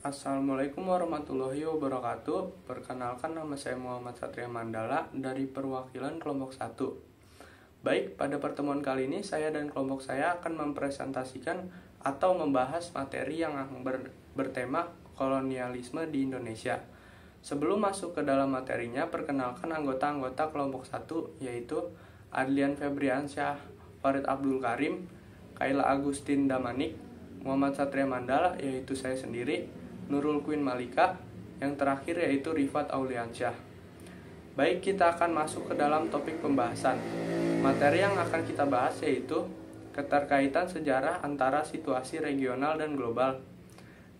Assalamualaikum warahmatullahi wabarakatuh. Perkenalkan, nama saya Muhammad Satria Mandala dari perwakilan kelompok 1. Baik, pada pertemuan kali ini saya dan kelompok saya akan mempresentasikan atau membahas materi yang bertema kolonialisme di Indonesia. Sebelum masuk ke dalam materinya, perkenalkan anggota-anggota kelompok 1, yaitu Adlian Febriansyah, Farid Abdul Karim, Kayla Agustin Damanik, Muhammad Satria Mandala, yaitu saya sendiri, Nurul Queen Malika, yang terakhir yaitu Rifat Auliansyah. Baik, kita akan masuk ke dalam topik pembahasan. Materi yang akan kita bahas yaitu keterkaitan sejarah antara situasi regional dan global,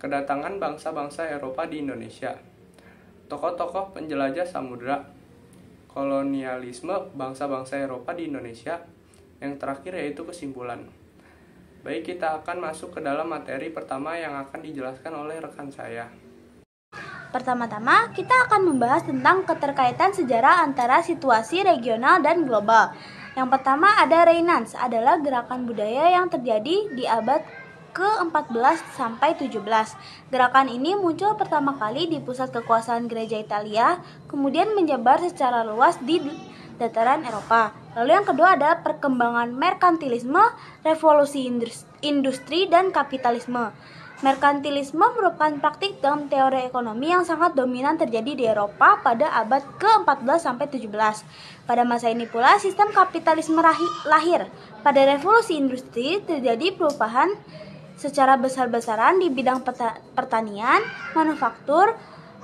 kedatangan bangsa-bangsa Eropa di Indonesia, tokoh-tokoh penjelajah samudra, kolonialisme bangsa-bangsa Eropa di Indonesia, yang terakhir yaitu kesimpulan. Baik, kita akan masuk ke dalam materi pertama yang akan dijelaskan oleh rekan saya. Pertama-tama, kita akan membahas tentang keterkaitan sejarah antara situasi regional dan global. Yang pertama ada Renaissance, adalah gerakan budaya yang terjadi di abad ke-14 sampai 17. Gerakan ini muncul pertama kali di pusat kekuasaan gereja Italia, kemudian menyebar secara luas di dataran Eropa. Lalu yang kedua adalah perkembangan merkantilisme, revolusi industri, dan kapitalisme. Merkantilisme merupakan praktik dalam teori ekonomi yang sangat dominan terjadi di Eropa pada abad ke-14 sampai 17. Pada masa ini pula sistem kapitalisme lahir. Pada revolusi industri terjadi perubahan secara besar-besaran di bidang pertanian, manufaktur,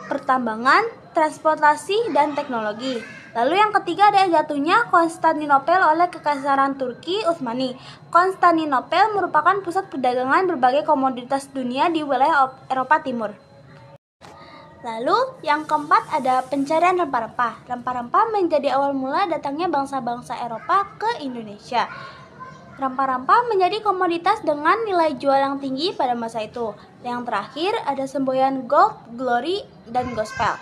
pertambangan, transportasi, dan teknologi. Lalu yang ketiga ada jatuhnya Konstantinopel oleh Kekaisaran Turki Utsmani. Konstantinopel merupakan pusat perdagangan berbagai komoditas dunia di wilayah Eropa Timur. Lalu yang keempat ada pencarian rempah-rempah. Rempah-rempah menjadi awal mula datangnya bangsa-bangsa Eropa ke Indonesia. Rempah-rempah menjadi komoditas dengan nilai jual yang tinggi pada masa itu. Yang terakhir ada semboyan gold, glory, dan gospel.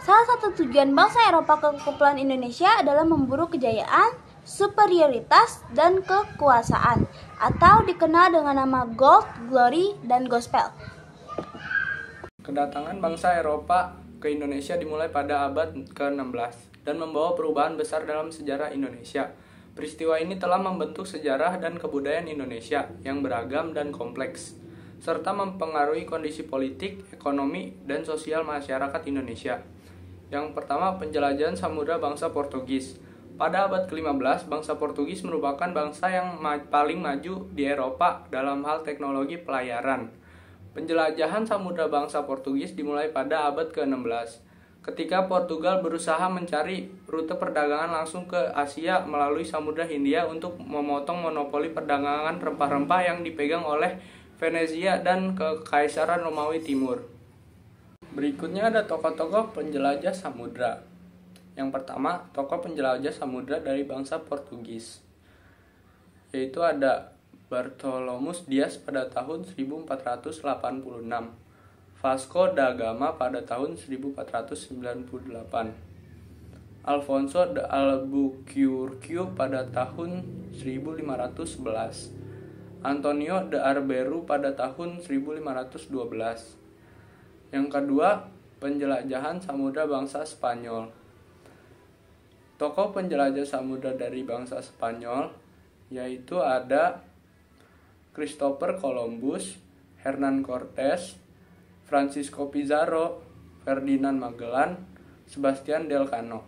Salah satu tujuan bangsa Eropa ke Kepulauan Indonesia adalah memburu kejayaan, superioritas, dan kekuasaan, atau dikenal dengan nama gold, glory, dan gospel. Kedatangan bangsa Eropa ke Indonesia dimulai pada abad ke-16 dan membawa perubahan besar dalam sejarah Indonesia. Peristiwa ini telah membentuk sejarah dan kebudayaan Indonesia yang beragam dan kompleks, serta mempengaruhi kondisi politik, ekonomi, dan sosial masyarakat Indonesia. Yang pertama, penjelajahan samudra bangsa Portugis. Pada abad ke-15, bangsa Portugis merupakan bangsa yang paling maju di Eropa dalam hal teknologi pelayaran. Penjelajahan samudra bangsa Portugis dimulai pada abad ke-16, ketika Portugal berusaha mencari rute perdagangan langsung ke Asia melalui Samudra Hindia untuk memotong monopoli perdagangan rempah-rempah yang dipegang oleh Venezia dan Kekaisaran Romawi Timur. Berikutnya ada tokoh-tokoh penjelajah samudra. Yang pertama, tokoh penjelajah samudra dari bangsa Portugis, yaitu ada Bartolomus Dias pada tahun 1486, Vasco da Gama pada tahun 1498, Alfonso de Albuquerque pada tahun 1511, Antonio de Arberu pada tahun 1512. Yang kedua, penjelajahan samudra bangsa Spanyol. Tokoh penjelajah samudra dari bangsa Spanyol yaitu ada Christopher Columbus, Hernan Cortes, Francisco Pizarro, Ferdinand Magellan, Sebastian Elcano.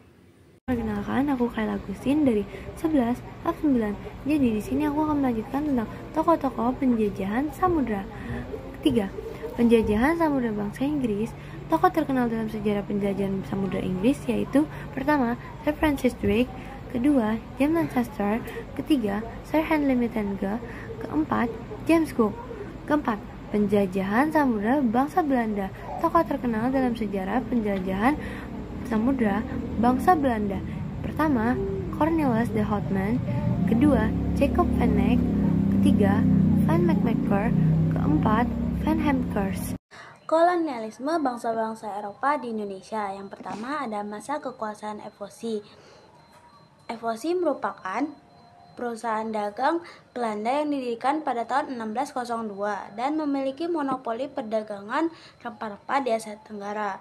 Perkenalkan, aku Kayla Agustin dari 11 F9. Jadi di sini aku akan melanjutkan tentang tokoh-tokoh penjajahan samudra. Ketiga, penjajahan samudra bangsa Inggris. Tokoh terkenal dalam sejarah penjajahan samudra Inggris yaitu pertama, Sir Francis Drake, kedua, James Lancaster, ketiga, Sir Henry Mittenega, keempat, James Cook. Keempat, penjajahan samudra bangsa Belanda. Tokoh terkenal dalam sejarah penjajahan samudra bangsa Belanda. Pertama, Cornelis de Houtman, kedua, Jacob van Eyck, ketiga, Van Mackmaker, keempat, Van Hemkers. Kolonialisme bangsa-bangsa Eropa di Indonesia. Yang pertama ada masa kekuasaan Evosi. Evosi merupakan perusahaan dagang Belanda yang didirikan pada tahun 1602 dan memiliki monopoli perdagangan rempah-rempah di Asia Tenggara.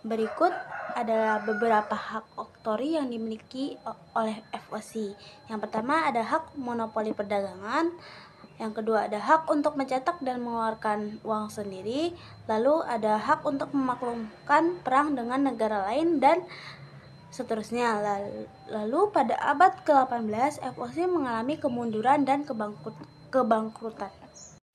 Berikut adalah beberapa hak oktori yang dimiliki oleh FOC. Yang pertama ada hak monopoli perdagangan, yang kedua ada hak untuk mencetak dan mengeluarkan uang sendiri, lalu ada hak untuk memaklumkan perang dengan negara lain, dan seterusnya. Lalu pada abad ke-18 FOC mengalami kemunduran dan kebangkrutan.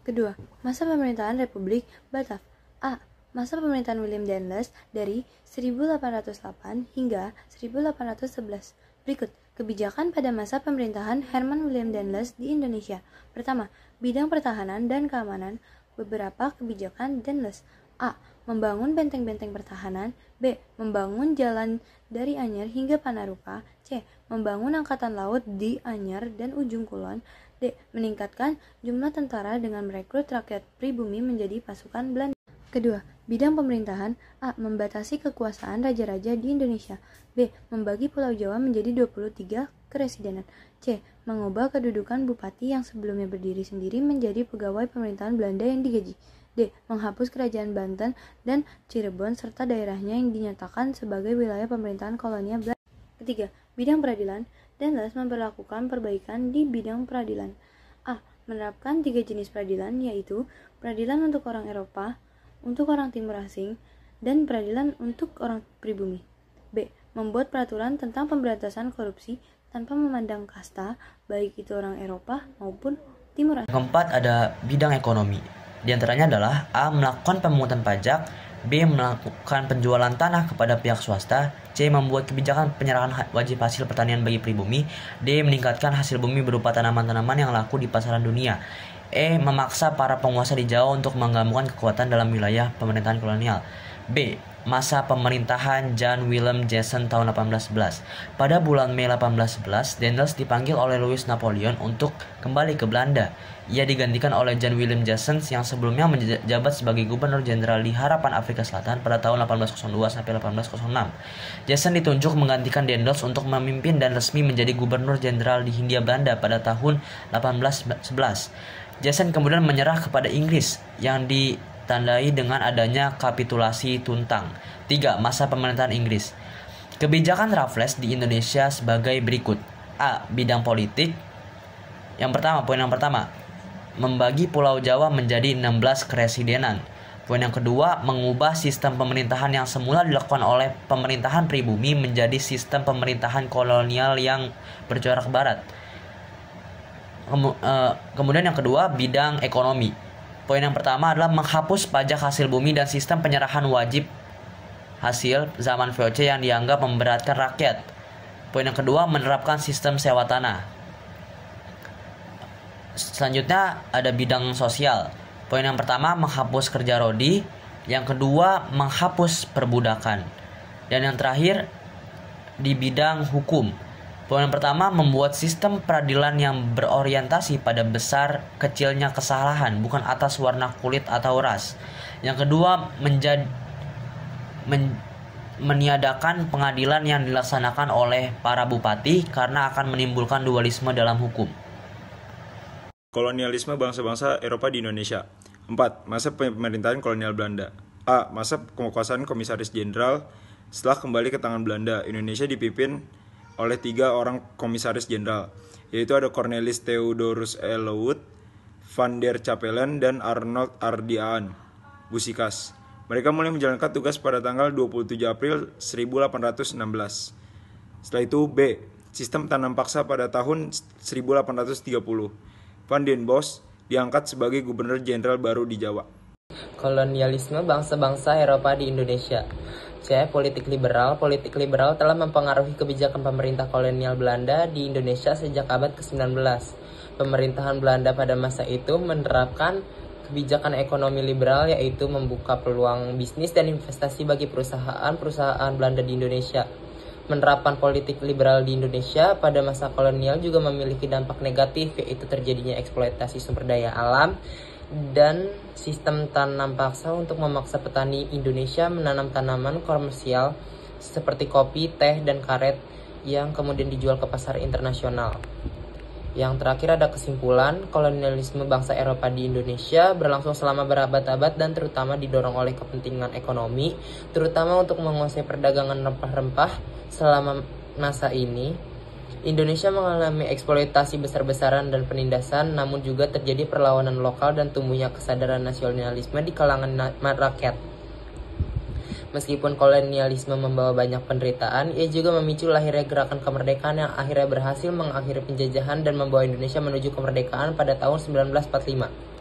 Kedua, masa pemerintahan Republik Batav. A. Masa pemerintahan Willem Daendels dari 1808 hingga 1811. Berikut kebijakan pada masa pemerintahan Herman Willem Daendels di Indonesia. Pertama, bidang pertahanan dan keamanan. Beberapa kebijakan Daendels. A. Membangun benteng-benteng pertahanan. B. Membangun jalan dari Anyer hingga Panaruka. C. Membangun angkatan laut di Anyer dan Ujung Kulon. D. Meningkatkan jumlah tentara dengan merekrut rakyat pribumi menjadi pasukan Belanda. Kedua, bidang pemerintahan. A. Membatasi kekuasaan raja-raja di Indonesia. B. Membagi Pulau Jawa menjadi 23 keresidenan. C. Mengubah kedudukan bupati yang sebelumnya berdiri sendiri menjadi pegawai pemerintahan Belanda yang digaji. D. Menghapus kerajaan Banten dan Cirebon serta daerahnya yang dinyatakan sebagai wilayah pemerintahan kolonial Belanda. Ketiga, bidang peradilan. Daendels memperlakukan perbaikan di bidang peradilan. A. Menerapkan 3 jenis peradilan, yaitu peradilan untuk orang Eropa, untuk orang timur asing, dan peradilan untuk orang pribumi. B. Membuat peraturan tentang pemberantasan korupsi tanpa memandang kasta, baik itu orang Eropa maupun timur asing. Keempat ada bidang ekonomi. Di antaranya adalah A. Melakukan pemungutan pajak, B. Melakukan penjualan tanah kepada pihak swasta, C. Membuat kebijakan penyerahan wajib hasil pertanian bagi pribumi, D. Meningkatkan hasil bumi berupa tanaman-tanaman yang laku di pasaran dunia, E. Memaksa para penguasa di Jawa untuk menggabungkan kekuatan dalam wilayah pemerintahan kolonial. B. Masa pemerintahan Jan Willem Jason tahun 1811. Pada bulan Mei 1811, Daendels dipanggil oleh Louis Napoleon untuk kembali ke Belanda. Ia digantikan oleh Jan Willem Jason yang sebelumnya menjabat sebagai Gubernur Jenderal di Harapan Afrika Selatan pada tahun 1802 sampai 1806. Jason ditunjuk menggantikan Daendels untuk memimpin dan resmi menjadi Gubernur Jenderal di Hindia Belanda pada tahun 1811. Jason kemudian menyerah kepada Inggris yang ditandai dengan adanya kapitulasi Tuntang. 3. Masa pemerintahan Inggris. Kebijakan Raffles di Indonesia sebagai berikut. A. Bidang politik. Poin yang pertama, membagi Pulau Jawa menjadi 16 keresidenan. Poin yang kedua, mengubah sistem pemerintahan yang semula dilakukan oleh pemerintahan pribumi menjadi sistem pemerintahan kolonial yang bercorak barat. Kemudian yang kedua, bidang ekonomi. Poin yang pertama adalah menghapus pajak hasil bumi dan sistem penyerahan wajib hasil zaman VOC yang dianggap memberatkan rakyat. Poin yang kedua, menerapkan sistem sewa tanah. Selanjutnya ada bidang sosial. Poin yang pertama, menghapus kerja rodi. Yang kedua, menghapus perbudakan. Dan yang terakhir, di bidang hukum. Poin yang pertama, membuat sistem peradilan yang berorientasi pada besar kecilnya kesalahan, bukan atas warna kulit atau ras. Yang kedua, meniadakan pengadilan yang dilaksanakan oleh para bupati karena akan menimbulkan dualisme dalam hukum. Kolonialisme bangsa-bangsa Eropa di Indonesia. 4. Masa pemerintahan kolonial Belanda. A. Masa kekuasaan Komisaris Jenderal. Setelah kembali ke tangan Belanda, Indonesia dipimpin oleh 3 orang komisaris jenderal, yaitu ada Cornelis Theodorus Ellwood, Van der Capellen, dan Arnold Ardiaan Busikas. Mereka mulai menjalankan tugas pada tanggal 27 April 1816. Setelah itu B. Sistem tanam paksa pada tahun 1830. Van den Bosch diangkat sebagai Gubernur Jenderal baru di Jawa. Kolonialisme bangsa-bangsa Eropa di Indonesia. C. Politik liberal. Politik liberal telah mempengaruhi kebijakan pemerintah kolonial Belanda di Indonesia sejak abad ke-19. Pemerintahan Belanda pada masa itu menerapkan kebijakan ekonomi liberal, yaitu membuka peluang bisnis dan investasi bagi perusahaan-perusahaan Belanda di Indonesia. Penerapan politik liberal di Indonesia pada masa kolonial juga memiliki dampak negatif, yaitu terjadinya eksploitasi sumber daya alam dan sistem tanam paksa untuk memaksa petani Indonesia menanam tanaman komersial seperti kopi, teh, dan karet yang kemudian dijual ke pasar internasional. Yang terakhir ada kesimpulan, kolonialisme bangsa Eropa di Indonesia berlangsung selama berabad-abad dan terutama didorong oleh kepentingan ekonomi, terutama untuk menguasai perdagangan rempah-rempah. Selama masa ini, Indonesia mengalami eksploitasi besar-besaran dan penindasan, namun juga terjadi perlawanan lokal dan tumbuhnya kesadaran nasionalisme di kalangan rakyat. Meskipun kolonialisme membawa banyak penderitaan, ia juga memicu lahirnya gerakan kemerdekaan yang akhirnya berhasil mengakhiri penjajahan dan membawa Indonesia menuju kemerdekaan pada tahun 1945.